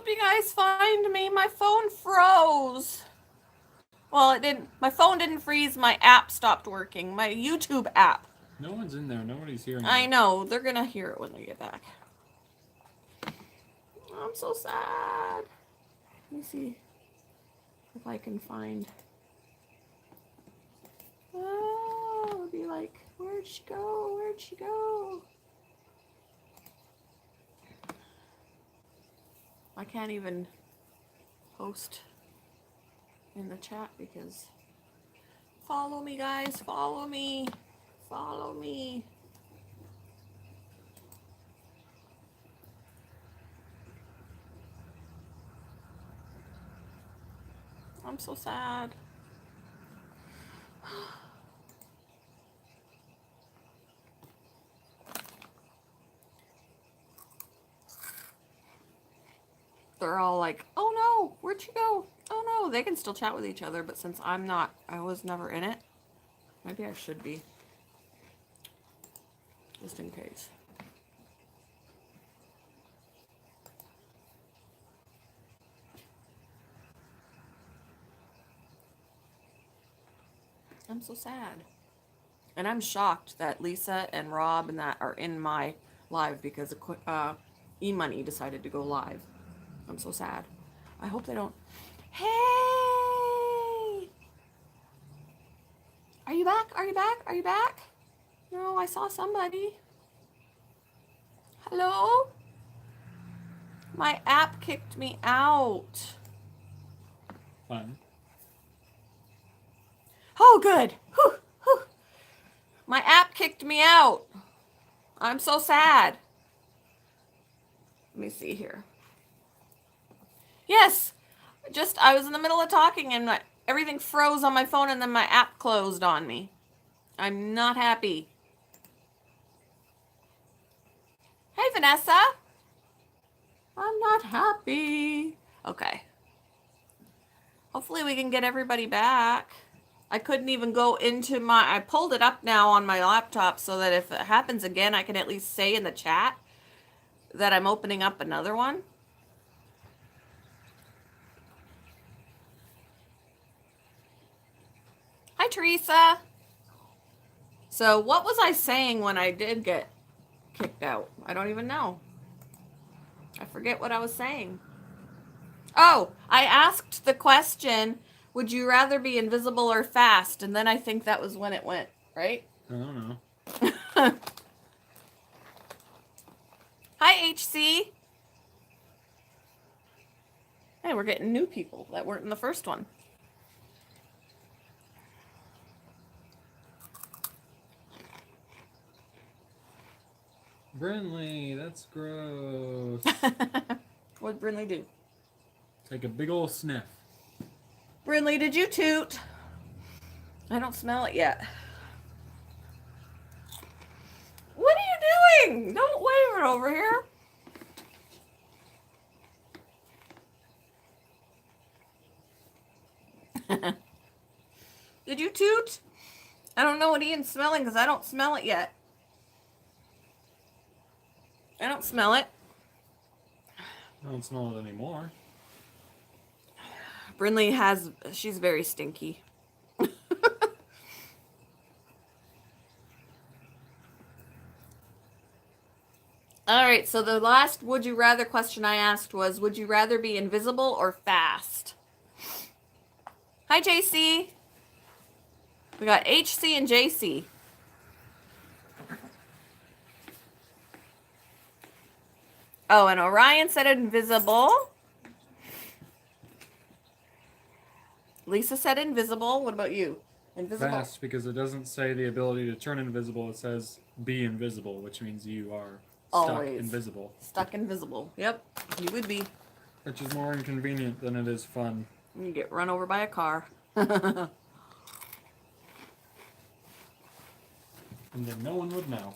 hope you guys find me. My phone froze. Well, it didn't. My phone didn't freeze. My app stopped working. My YouTube app. No one's in there. Nobody's hearing I you. know. They're going to hear it when they get back. I'm so sad. Let me see if I can find. Oh, it'll be like, where'd she go? Where'd she go? I can't even post in the chat because follow me, guys. Follow me. Follow me. I'm so sad. They're all like, oh no, where'd she go? Oh no, they can still chat with each other, but since I'm not, I was never in it, maybe I should be. Just in case. I'm so sad. And I'm shocked that Lisa and Rob and that are in my live because E-Money decided to go live. I'm so sad. I hope they don't. Hey! Are you back? Are you back? Are you back? No, I saw somebody. Hello? My app kicked me out. Fun. Oh, good. Whew, whew. My app kicked me out. I'm so sad. Let me see here. Yes, I was in the middle of talking and everything froze on my phone and then my app closed on me. I'm not happy. Hey, Vanessa. I'm not happy. Okay. Hopefully we can get everybody back. I couldn't even go into I pulled it up now on my laptop so that if it happens again, I can at least say in the chat that I'm opening up another one. Hi, Teresa. So what was I saying when I did get kicked out? I don't even know. I forget what I was saying. Oh, I asked the question, would you rather be invisible or fast? And then I think that was when it went, right? I don't know. Hi, HC. Hey, we're getting new people that weren't in the first one. Brinley, that's gross. What'd Brinley do? Take a big ol' sniff. Brinley, did you toot? I don't smell it yet. What are you doing? Don't wave it over here. Did you toot? I don't know what Ian's smelling because I don't smell it yet. I don't smell it. I don't smell it anymore. Brinley she's very stinky. All right, so the last would you rather question I asked was, would you rather be invisible or fast? Hi, JC. We got HC and JC. Oh, and Orion said invisible. Lisa said invisible. What about you? Invisible. Fast, because it doesn't say the ability to turn invisible. It says be invisible, which means you are stuck invisible. Stuck invisible. Yep, you would be. Which is more inconvenient than it is fun. You get run over by a car. And then no one would know.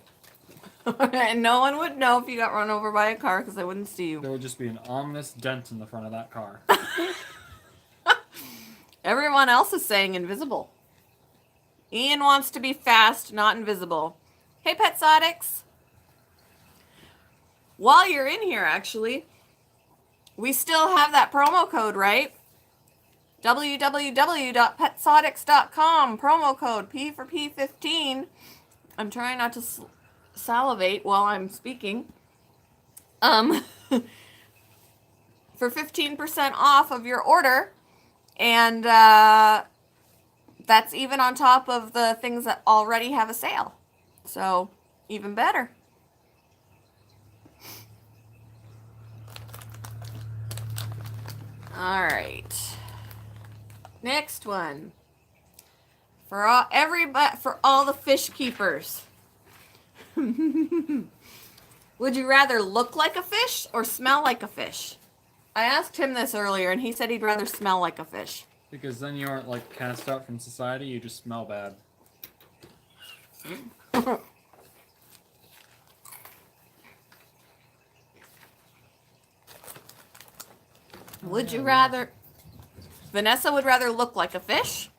And no one would know if you got run over by a car because they wouldn't see you. There would just be an ominous dent in the front of that car. Everyone else is saying invisible. Ian wants to be fast, not invisible. Hey, Petsotics. While you're in here, actually, We still have that promo code, right? www.petsodics.com, promo code P for P15. I'm trying not to salivate while I'm speaking. For 15% off of your order. And that's even on top of the things that already have a sale. So, even better. All right. Next one. For all the fish keepers. Would you rather look like a fish or smell like a fish? I asked him this earlier and he said he'd rather smell like a fish. Because then you aren't like cast out from society, you just smell bad. Would you rather... Vanessa would rather look like a fish.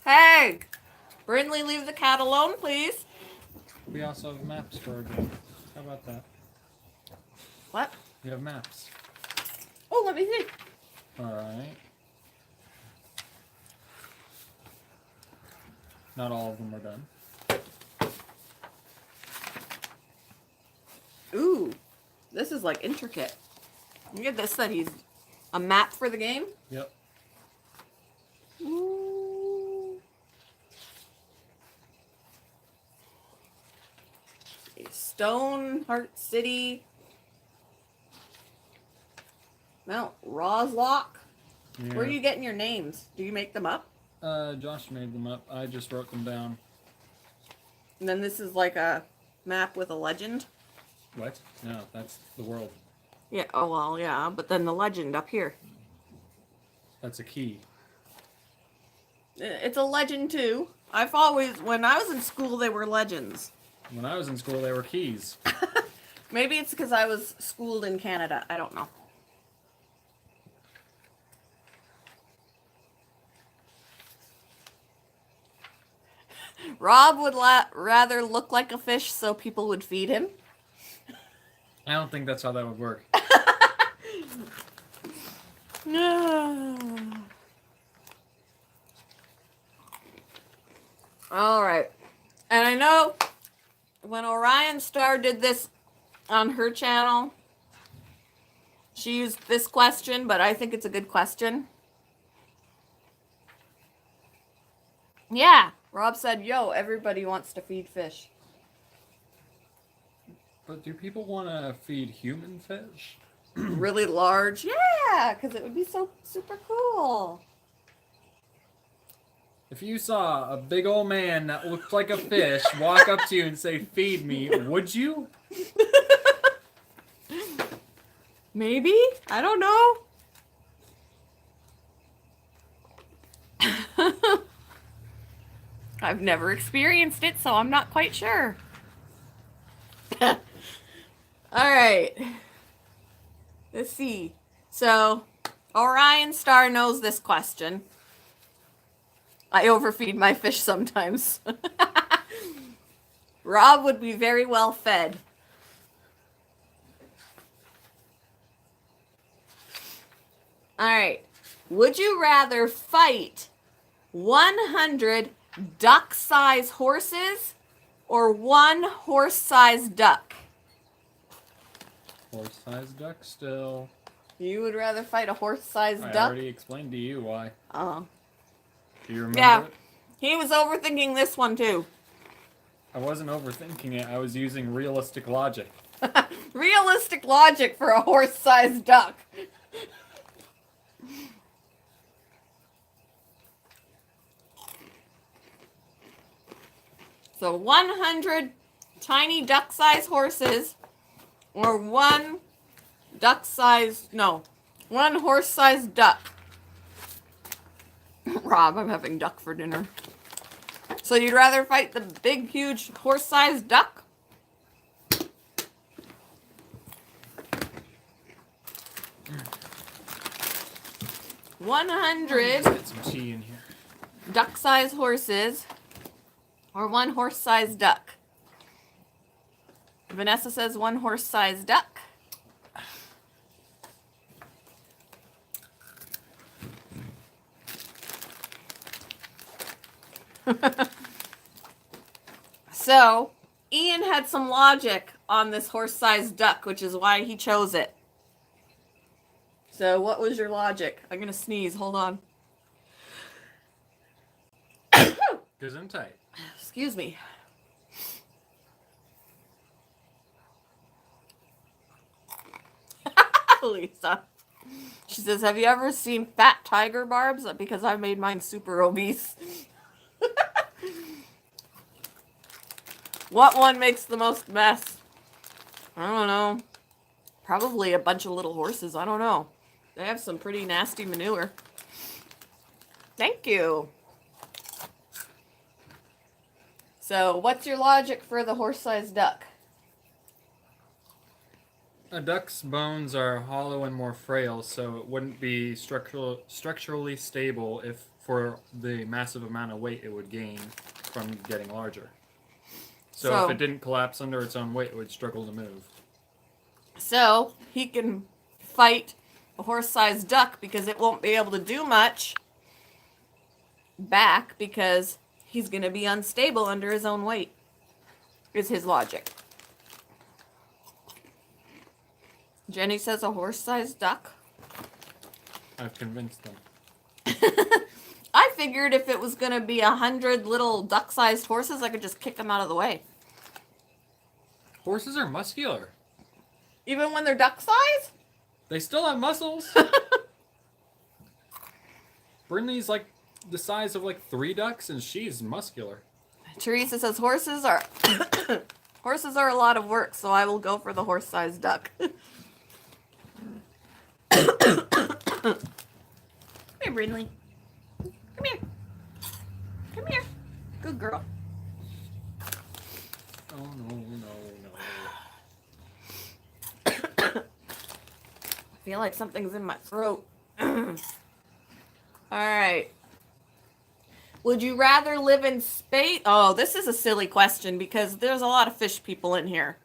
Hey! Brindley, leave the cat alone, please. We also have maps for our game. How about that? What? We have maps. Oh, let me see. Alright. Not all of them are done. Ooh. This is like intricate. Look at this, that he's a map for the game. Yep. Ooh. Stoneheart City. Mount Roslock. Yeah. Where are you getting your names? Do you make them up? Josh made them up. I just wrote them down. And then this is like a map with a legend? What? No, that's the world. Yeah, oh well, yeah, but then the legend up here. That's a key. It's a legend too. I've always, when I was in school, they were legends. When I was in school, they were keys. Maybe it's because I was schooled in Canada. I don't know. Rob would rather look like a fish so people would feed him. I don't think that's how that would work. All right. And I know when Orion Star did this on her channel, she used this question, but I think it's a good question. Yeah. Rob said, yo, everybody wants to feed fish. But do people want to feed human fish? Really large? Yeah, because it would be so super cool. If you saw a big old man that looked like a fish walk up to you and say, feed me, would you? Maybe? I don't know. I've never experienced it, so I'm not quite sure. All right. Let's see. So, Orion Star knows this question. I overfeed my fish sometimes. Rob would be very well fed. All right. Would you rather fight 100 duck-sized horses or one horse-sized duck? Horse-sized duck still. You would rather fight a horse-sized duck? I already explained to you why. Oh. Do you remember Yeah. it? He was overthinking this one too. I wasn't overthinking it. I was using realistic logic. Realistic logic for a horse-sized duck. So 100 tiny duck-sized horses or one horse-sized duck. Rob, I'm having duck for dinner. So you'd rather fight the big, huge horse-sized duck? Let's get some tea in here. Duck-sized horses or one horse-sized duck? Vanessa says one horse-sized duck. So, Ian had some logic on this horse-sized duck, which is why he chose it. So, what was your logic? I'm going to sneeze. Hold on. Because I'm tight. Excuse me. Lisa. She says, have you ever seen fat tiger barbs? Because I made mine super obese. What one makes the most mess? I don't know. Probably a bunch of little horses. I don't know. They have some pretty nasty manure. Thank you. So, what's your logic for the horse-sized duck? A duck's bones are hollow and more frail, so it wouldn't be structurally stable if for the massive amount of weight it would gain from getting larger. So if it didn't collapse under its own weight, it would struggle to move. So he can fight a horse-sized duck because it won't be able to do much back because he's going to be unstable under his own weight, is his logic. Jenny says a horse-sized duck. I've convinced them. I figured if it was going to be 100 little duck-sized horses, I could just kick them out of the way. Horses are muscular. Even when they're duck size? They still have muscles. Brinley's like the size of like 3 ducks, and she's muscular. Teresa says horses are horses are a lot of work, so I will go for the horse-sized duck. Come here, Brinley. Come here. Come here. Good girl. Oh, no. I feel like something's in my throat. Alright. Would you rather live in space? Oh, this is a silly question because there's a lot of fish people in here.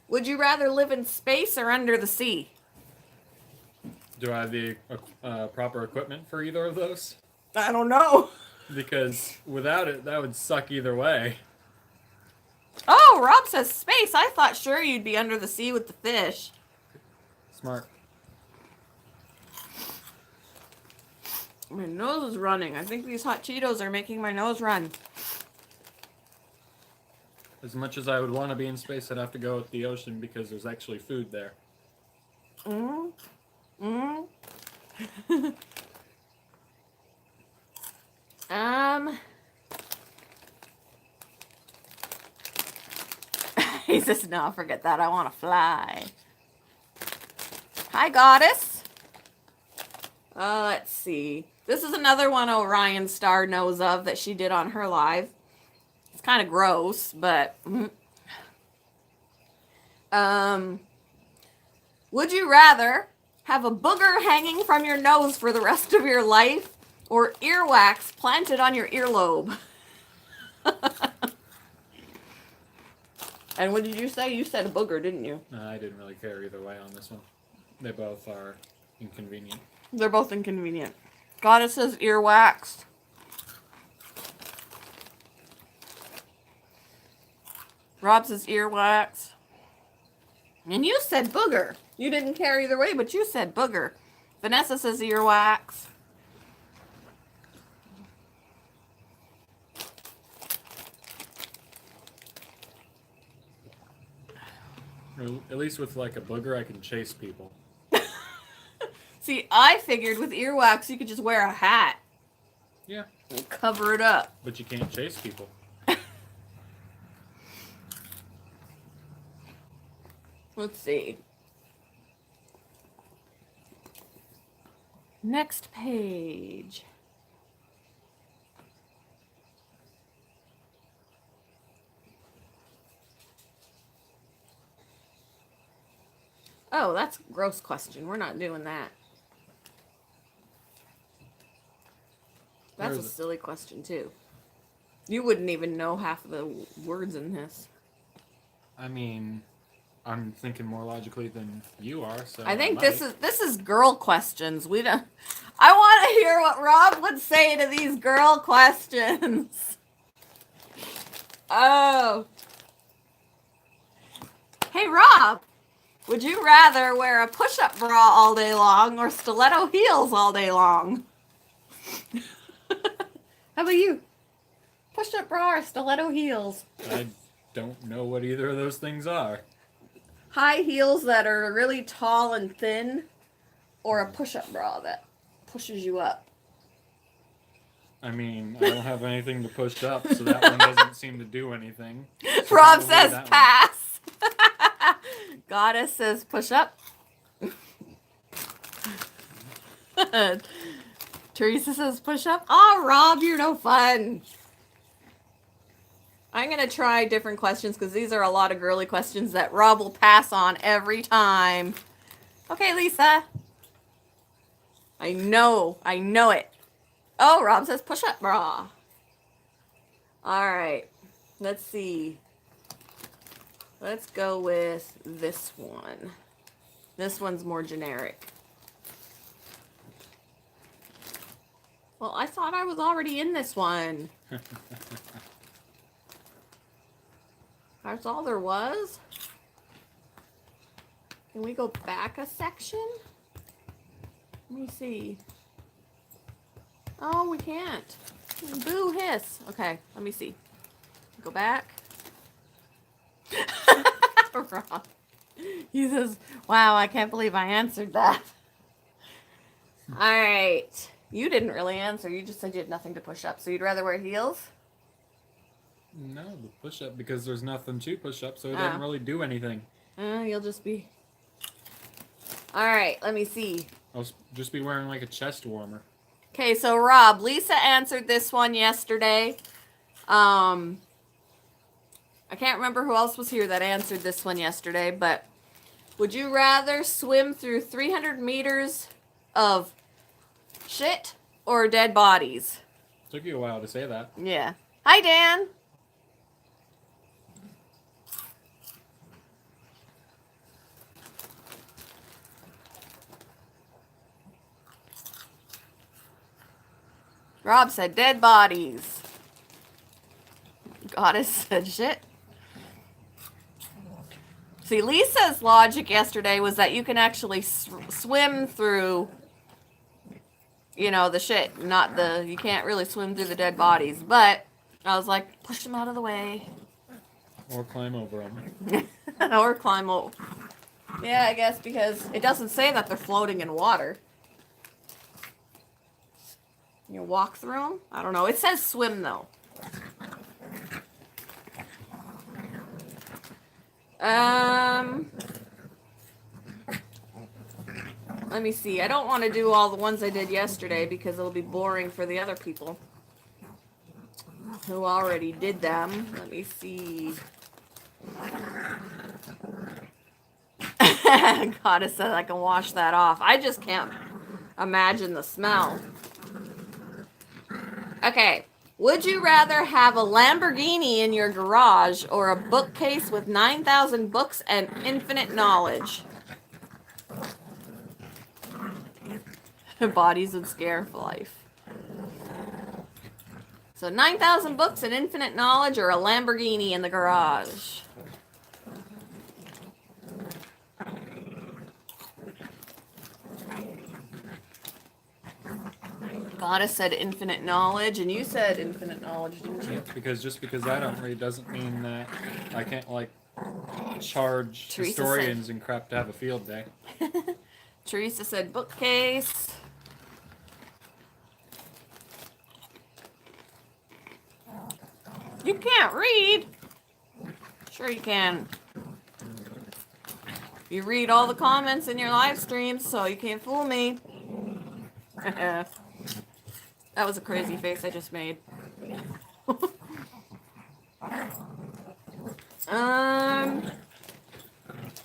Would you rather live in space or under the sea? Do I have the proper equipment for either of those? I don't know. Because without it, that would suck either way. Oh, Rob says space. I thought sure you'd be under the sea with the fish. Smart. My nose is running. I think these hot Cheetos are making my nose run. As much as I would want to be in space, I'd have to go with the ocean because there's actually food there. He says, no, forget that. I want to fly. Hi, Goddess. Let's see. This is another one Orion Star knows of that she did on her live. It's kind of gross, but... Would you rather have a booger hanging from your nose for the rest of your life or earwax planted on your earlobe? And what did you say? You said a booger, didn't you? No, I didn't really care either way on this one. They both are inconvenient. They're both inconvenient. Goddess says earwax. Rob says earwax. And you said booger. You didn't care either way, but you said booger. Vanessa says earwax. At least with like a booger, I can chase people. See, I figured with earwax you could just wear a hat. Yeah. And cover it up. But you can't chase people. Let's see. Next page. Oh, that's a gross question. We're not doing that. That's a silly question, too. You wouldn't even know half of the words in this. I mean, I'm thinking more logically than you are, so I think this is girl questions. We don't. I want to hear what Rob would say to these girl questions. Oh. Hey, Rob. Would you rather wear a push-up bra all day long or stiletto heels all day long? How about you? Push-up bra or stiletto heels? I don't know what either of those things are. High heels that are really tall and thin, or a push-up bra that pushes you up? I mean, I don't have anything to push up, so that one doesn't seem to do anything. So Rob probably says that one. pass. Goddess says push up. Teresa says push up. Oh, Rob, you're no fun. I'm going to try different questions because these are a lot of girly questions that Rob will pass on every time. Okay, Lisa. I know it. Oh, Rob says push up bra. All right. Let's see. Let's go with this one. This one's more generic. Well, I thought I was already in this one. That's all there was? Can we go back a section? Let me see. Oh, we can't. Boo hiss. Okay, let me see. Go back. Rob. He says, wow, I can't believe I answered that. All right. You didn't really answer. You just said you had nothing to push up. So you'd rather wear heels? No, the push-up, because there's nothing to push up, so it doesn't really do anything. You'll just be... All right, let me see. I'll just be wearing like a chest warmer. Okay, so Rob, Lisa answered this one yesterday. I can't remember who else was here that answered this one yesterday, but would you rather swim through 300 meters of shit or dead bodies? Took you a while to say that. Yeah. Hi, Dan. Rob said dead bodies. Goddess said shit. See, Lisa's logic yesterday was that you can actually swim through, you know, the shit, not the, you can't really swim through the dead bodies. But I was like, push them out of the way. Or climb over them. Or climb over. Yeah, I guess because it doesn't say that they're floating in water. You walk through them? I don't know. It says swim, though. Let me see. I don't want to do all the ones I did yesterday because it'll be boring for the other people who already did them. Let me see. Goddess said I can wash that off. I just can't imagine the smell. Okay. Would you rather have a Lamborghini in your garage or a bookcase with 9,000 books and infinite knowledge? Bodies would scare for life. So 9,000 books and infinite knowledge or a Lamborghini in the garage? Goddess said infinite knowledge, and you said infinite knowledge, didn't you? Because just because I don't read doesn't mean that I can't, like, charge Teresa historians and crap to have a field day. Teresa said bookcase. You can't read. Sure you can. You read all the comments in your live streams, so you can't fool me. That was a crazy face I just made.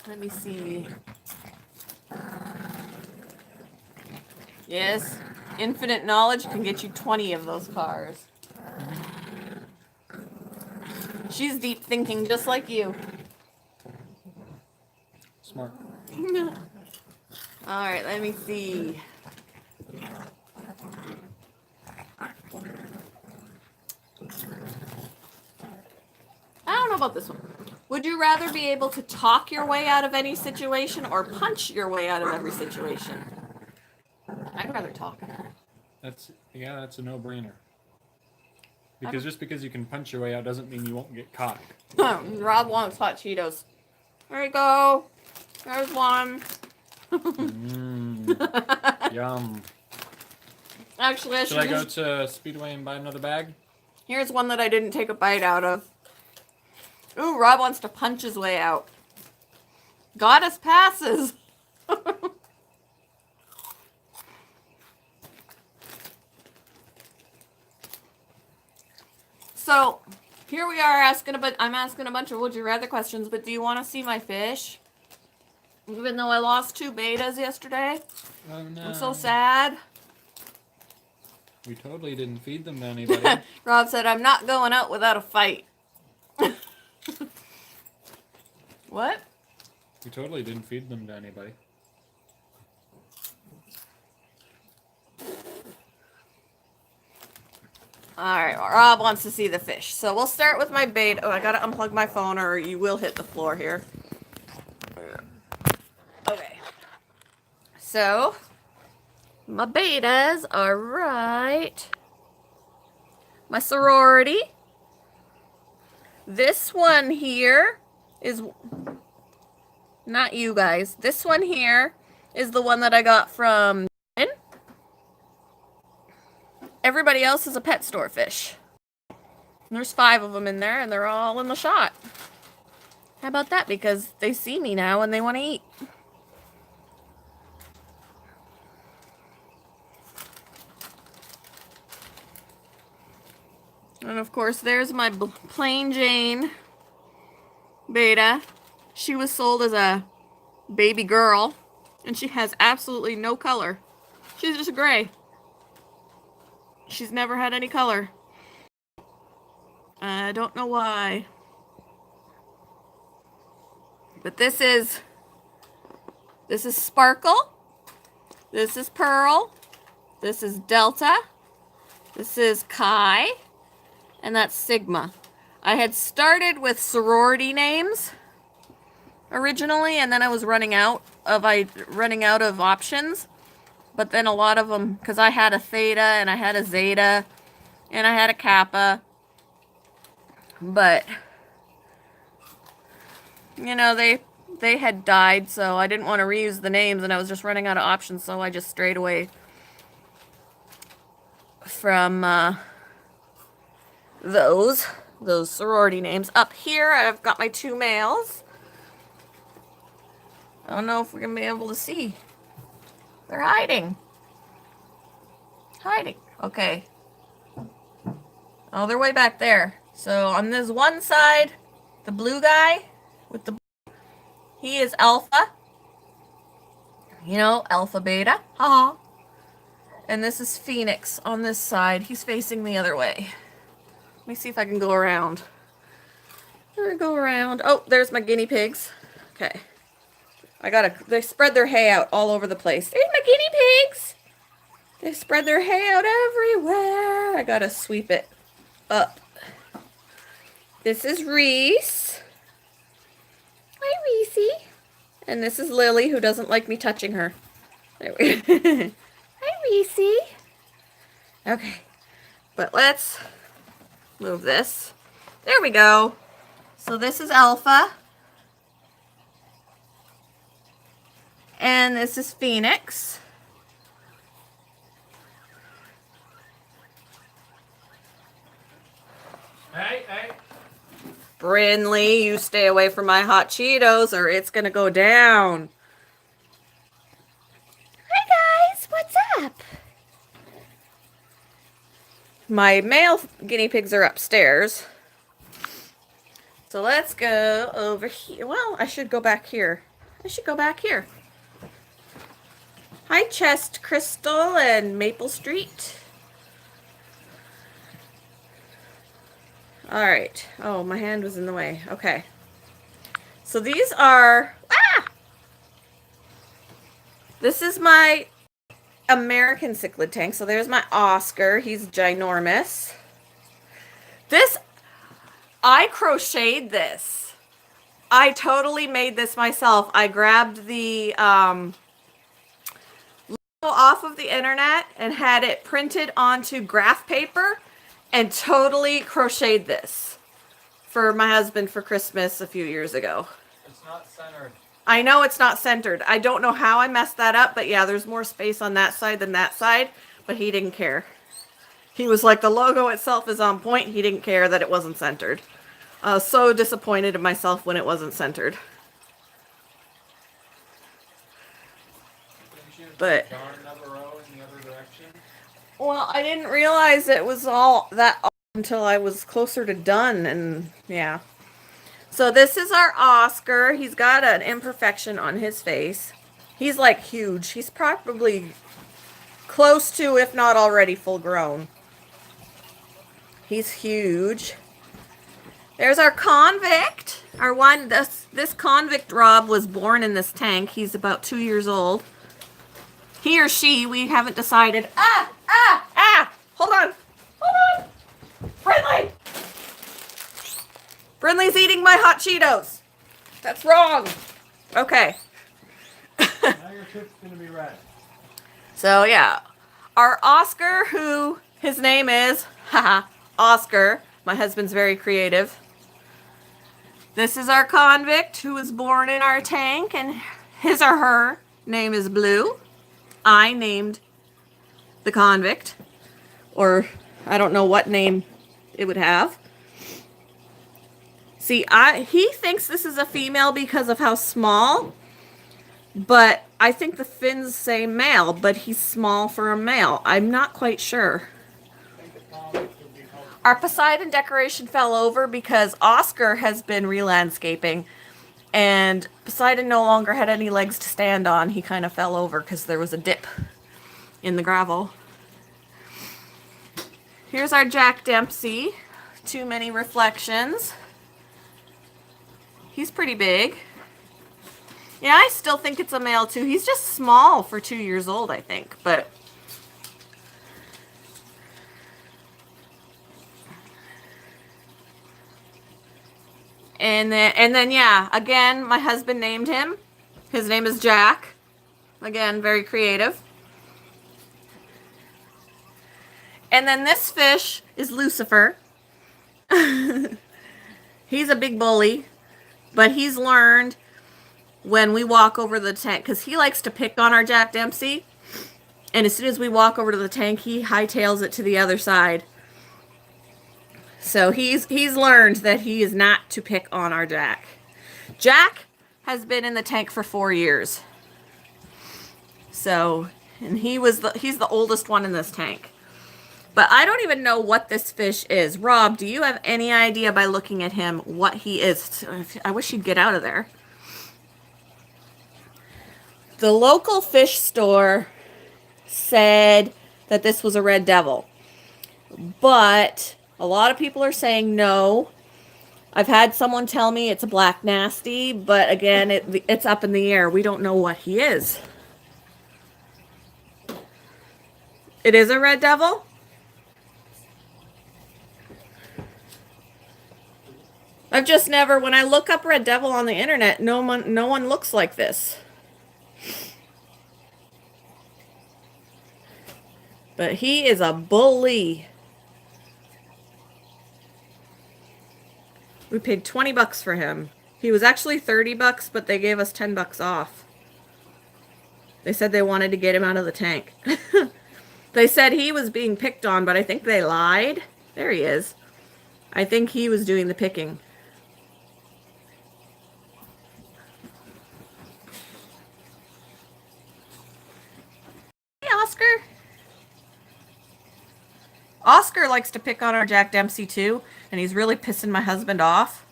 Let me see. Yes, infinite knowledge can get you 20 of those cars. She's deep thinking just like you. Smart. Alright, let me see. about this one? Would you rather be able to talk your way out of any situation or punch your way out of every situation? I'd rather talk. That's a no-brainer. Because just because you can punch your way out doesn't mean you won't get caught. Rob wants hot Cheetos. There you go. There's one. Yum. Actually, I Should I go to Speedway and buy another bag? Here's one that I didn't take a bite out of. Ooh, Rob wants to punch his way out. Goddess passes. So, here we are I'm asking a bunch of would you rather questions, but do you want to see my fish? Even though I lost 2 betas yesterday. Oh no. I'm so sad. We totally didn't feed them to anybody. Rob said, I'm not going out without a fight. What? We totally didn't feed them to anybody. Alright, Rob wants to see the fish. So we'll start with my bait. Oh, I gotta unplug my phone or you will hit the floor here. Okay. So, my betas are right. My sorority. This one here is... Not you guys. This one here is the one that I got from... Everybody else is a pet store fish. And there's 5 of them in there, and they're all in the shot. How about that? Because they see me now and they want to eat. And of course, there's my plain Jane beta. She was sold as a baby girl, and she has absolutely no color. She's just gray. She's never had any color. I don't know why. But this is Sparkle. This is Pearl. This is Delta. This is Chi. And that's Sigma. I had started with sorority names originally, and then I was running out of options. But then a lot of them, because I had a Theta, and I had a Zeta, and I had a Kappa. But, you know, they had died, so I didn't want to reuse the names, and I was just running out of options, so I just strayed away from those sorority names. Up here, I've got my 2 males. I don't know if we're going to be able to see. They're hiding. Hiding. Okay. Oh, they're way back there. So on this one side, the blue guy with the... He is Alpha. You know, Alpha Beta. Ha. And this is Phoenix on this side. He's facing the other way. Let me see if I can go around. There we go around. Oh, there's my guinea pigs. Okay. They spread their hay out all over the place. There's my guinea pigs. They spread their hay out everywhere. I gotta sweep it up. This is Reese. Hi, Reese. And this is Lily, who doesn't like me touching her. There we go. Hi, Reese. Okay. But let's move this. There we go. So this is Alpha. And this is Phoenix. Hey. Brinley, you stay away from my hot Cheetos or it's gonna go down. Hi guys, what's up? My male guinea pigs are upstairs. So let's go over here. Well, I should go back here. Hi, Chest Crystal and Maple Street. All right. Oh, my hand was in the way. Okay. So these are... This is my American cichlid tank. So there's my Oscar. He's ginormous. I crocheted this. I totally made this myself. I grabbed the logo off of the internet and had it printed onto graph paper and totally crocheted this for my husband for Christmas a few years ago. It's not centered. I know it's not centered. I don't know how I messed that up, but yeah, there's more space on that side than that side, but he didn't care. He was like, the logo itself is on point. He didn't care that it wasn't centered. I was so disappointed in myself when it wasn't centered. But Darn another row in the other direction. well, I didn't realize it was all that until I was closer to done, and yeah. So this is our Oscar. He's got an imperfection on his face. He's like huge. He's probably close to, if not already, full grown. He's huge. There's our convict. Our one, this convict Rob was born in this tank. He's about 2 years old. He or she, we haven't decided. Hold on. Hold on. Brindley. Brindley's eating my hot Cheetos. That's wrong. Okay. Now your trip's gonna be red. So yeah, our Oscar, who his name is, Oscar. My husband's very creative. This is our convict who was born in our tank, and his or her name is Blue. I named the convict, or I don't know what name it would have. See, he thinks this is a female because of how small, but I think the fins say male, but he's small for a male. I'm not quite sure. I think the convict would be called. Our Poseidon decoration fell over because Oscar has been re-landscaping, and Poseidon no longer had any legs to stand on. He kind of fell over because there was a dip in the gravel. Here's our Jack Dempsey. Too many reflections. He's pretty big. Yeah, I still think it's a male too. He's just small for 2 years old, I think, but and then yeah, again, my husband named him. His name is Jack. Again, very creative. And then this fish is Lucifer. He's a big bully, but he's learned when we walk over the tank, because he likes to pick on our Jack Dempsey, and as soon as we walk over to the tank, he hightails it to the other side. So he's learned that he is not to pick on our Jack. Jack has been in the tank for 4 years. So, and he's the oldest one in this tank. But I don't even know what this fish is. Rob, do you have any idea by looking at him what he is? I wish he'd get out of there. The local fish store said that this was a red devil. But a lot of people are saying no. I've had someone tell me it's a black nasty, but again, it's up in the air. We don't know what he is. It is a red devil? I've just never, when I look up red devil on the internet, no one looks like this. But he is a bully. We paid 20 bucks for him. He was actually 30 bucks, but they gave us 10 bucks off. They said they wanted to get him out of the tank. They said he was being picked on, but I think they lied. There he is. I think he was doing the picking. Hey, Oscar. Oscar likes to pick on our Jack Dempsey too, and he's really pissing my husband off.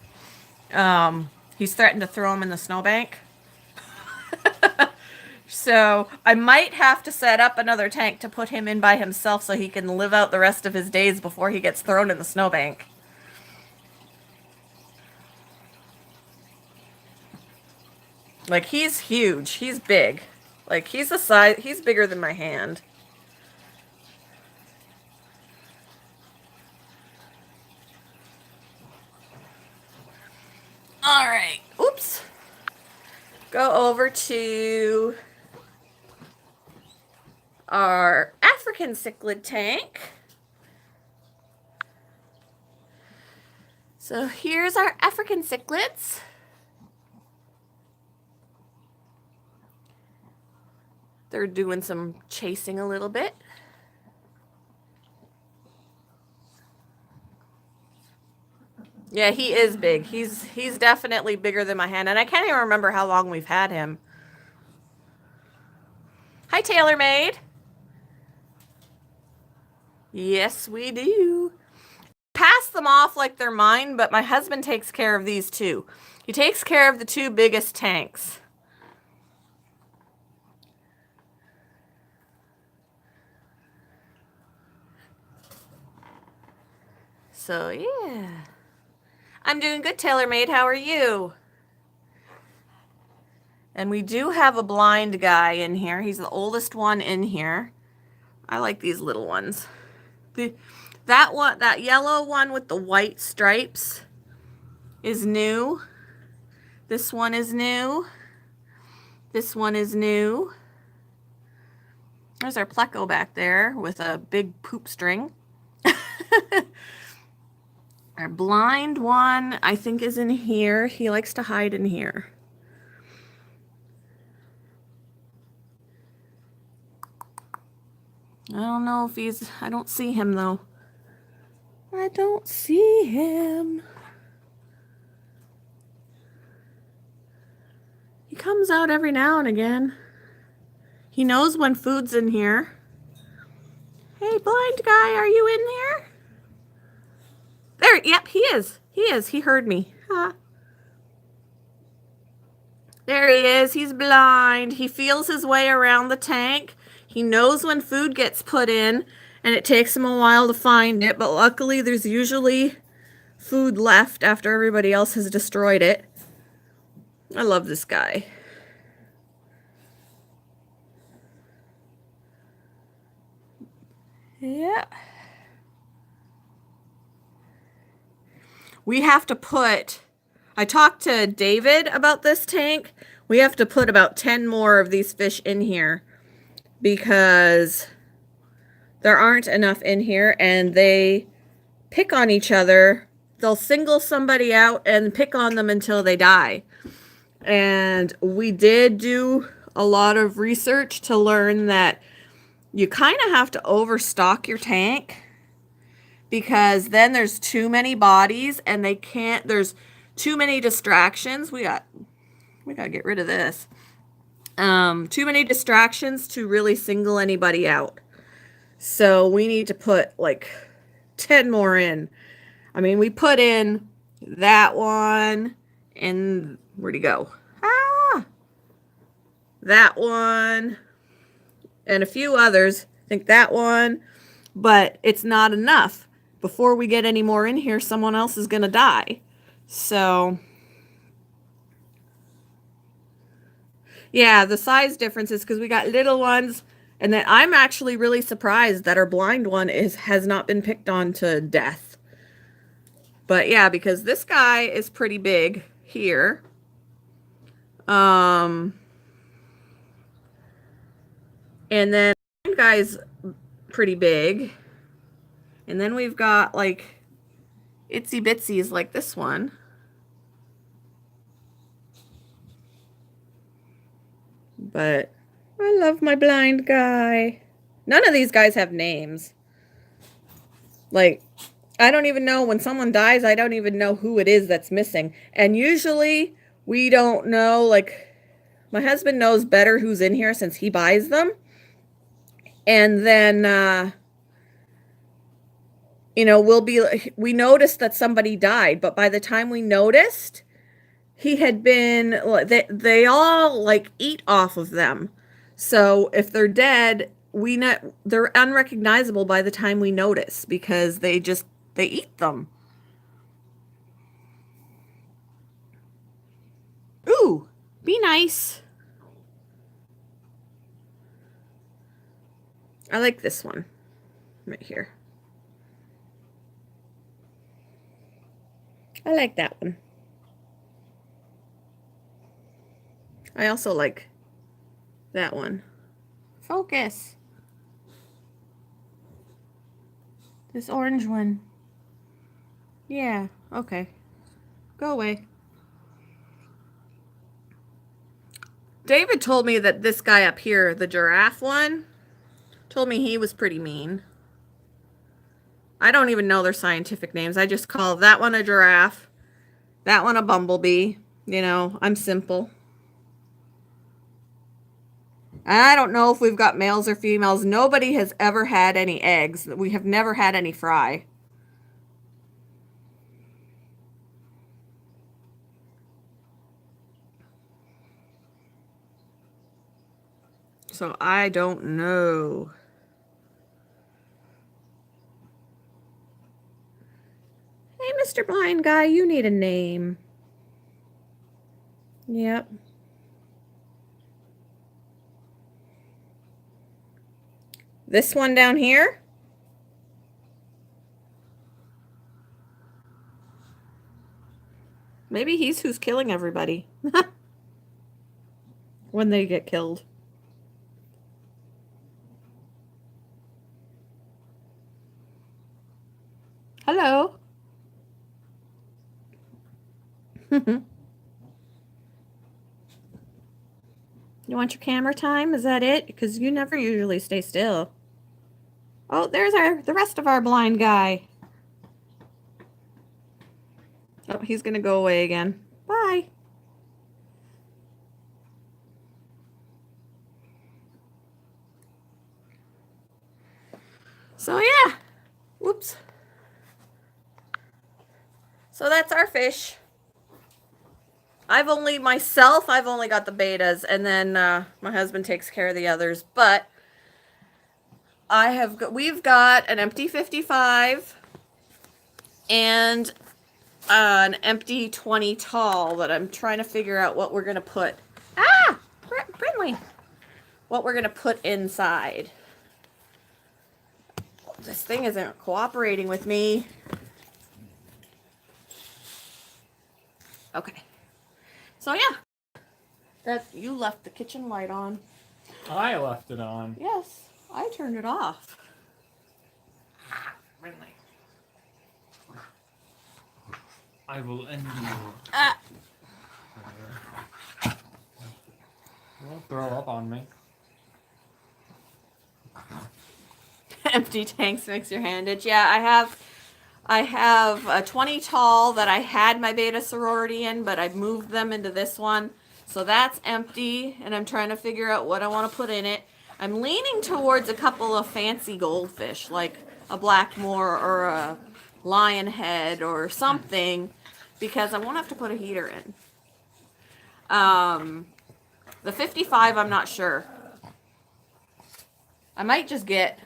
He's threatened to throw him in the snowbank. So I might have to set up another tank to put him in by himself so he can live out the rest of his days before he gets thrown in the snowbank. Like, he's huge. He's big. Like, he's the size, he's bigger than my hand. go over to our African cichlid tank. So here's our African cichlids. They're doing some chasing a little bit. Yeah, he is big. He's definitely bigger than my hand, and I can't even remember how long we've had him. Hi, TaylorMade. Yes, we do. Pass them off like they're mine, but my husband takes care of these two. He takes care of the two biggest tanks. So, yeah. I'm doing good, TaylorMade. How are you? And we do have a blind guy in here. He's the oldest one in here. I like these little ones. That yellow one with the white stripes is new. This one is new. This one is new. There's our pleco back there with a big poop string. Our blind one, I think, is in here. He likes to hide in here. I don't know if he's... I don't see him, though. I don't see him. He comes out every now and again. He knows when food's in here. Hey, blind guy, are you in there? There, yep, he is. He is. He heard me. Huh. There he is. He's blind. He feels his way around the tank. He knows when food gets put in, and it takes him a while to find it, but luckily there's usually food left after everybody else has destroyed it. I love this guy. Yeah. We have to put... I talked to David about this tank. We have to put about 10 more of these fish in here because there aren't enough in here, and they pick on each other. They'll single somebody out and pick on them until they die. And we did do a lot of research to learn that you kind of have to overstock your tank, because then there's too many bodies and they can't, there's too many distractions. We gotta get rid of this. Too many distractions to really single anybody out. So we need to put like 10 more in. I mean, we put in that one, and where'd he go? Ah! That one, and a few others. I think that one, but it's not enough. Before we get any more in here, someone else is going to die. So, yeah, the size difference is because we got little ones, and then I'm actually really surprised that our blind one has not been picked on to death. But yeah, because this guy is pretty big here. And then the guy's pretty big. And then we've got like itsy bitsies like this one. But I love my blind guy. None of these guys have names. Like, I don't even know when someone dies, I don't even know who it is that's missing. And usually we don't know, like, my husband knows better who's in here since he buys them. And then, you know, we noticed that somebody died, but by the time we noticed, he had been, they all like eat off of them. So if they're dead, they're unrecognizable by the time we notice, because they eat them. Ooh, be nice. I like this one right here. I like that one. I also like that one. Focus. This orange one. Yeah, okay. Go away. David told me that this guy up here, the giraffe one, told me he was pretty mean. I don't even know their scientific names. I just call that one a giraffe, that one a bumblebee. You know, I'm simple. I don't know if we've got males or females. Nobody has ever had any eggs. We have never had any fry. So I don't know. Hey, Mr. Blind Guy, you need a name. Yep. This one down here? Maybe he's who's killing everybody. When they get killed. Hello. You want your camera time? Is that it? Because you never usually stay still. Oh, there's the rest of our blind guy. Oh, he's gonna go away again. Bye. So yeah. Whoops. So that's our fish. I've only got the betas, and then my husband takes care of the others. But we've got an empty 55 and an empty 20 tall that I'm trying to figure out what we're gonna put. Ah, Brinley, what we're gonna put inside. This thing isn't cooperating with me. Okay. So yeah, that you left the kitchen light on. I left it on. Yes, I turned it off. Brinley. I will end you. Ah. Don't throw up on me. Empty tanks makes your hand itch. Yeah, I have a 20 tall that I had my beta sorority in, but I've moved them into this one. So that's empty, and I'm trying to figure out what I want to put in it. I'm leaning towards a couple of fancy goldfish, like a blackmore or a lionhead or something, because I won't have to put a heater in. The 55, I'm not sure. I might just get,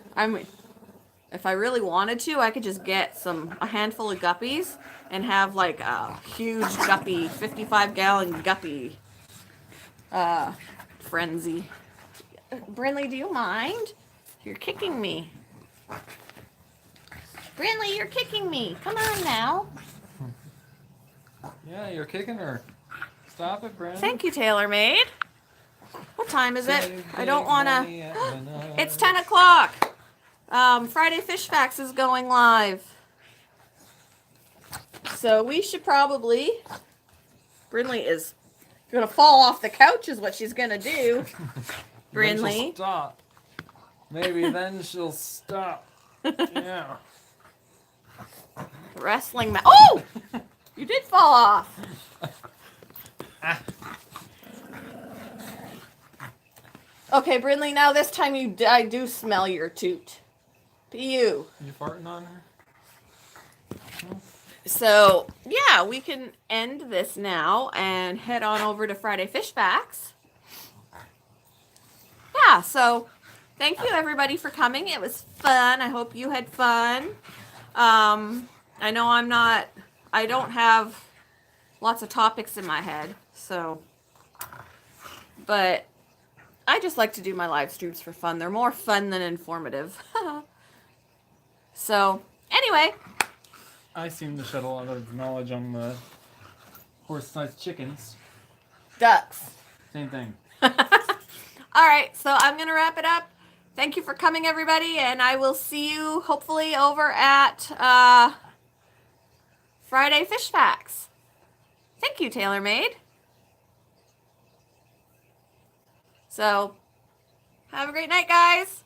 if I really wanted to, I could just get a handful of guppies and have like a huge guppy, 55-gallon guppy frenzy. Brinley, do you mind? You're kicking me. Brinley, you're kicking me. Come on now. Yeah, you're kicking her. Stop it, Brandon. Thank you, TaylorMade. What time is it? I don't want to... It's 10 o'clock. Friday Fish Facts is going live. So we should probably... Brinley is going to fall off the couch is what she's going to do. Then she'll Brinley. stop. Maybe then she'll stop. Yeah. Wrestling match. Oh! You did fall off. Okay, Brinley, now this time I do smell your toot. You. You farting on her? So, yeah, we can end this now and head on over to Friday Fish Facts. Yeah, so thank you everybody for coming. It was fun. I hope you had fun. I know I don't have lots of topics in my head, so, but I just like to do my live streams for fun. They're more fun than informative. So, anyway. I seem to shed a lot of knowledge on the horse-sized chickens. Ducks. Same thing. All right, so I'm going to wrap it up. Thank you for coming, everybody, and I will see you hopefully over at Friday Fish Facts. Thank you, TaylorMade. So, have a great night, guys.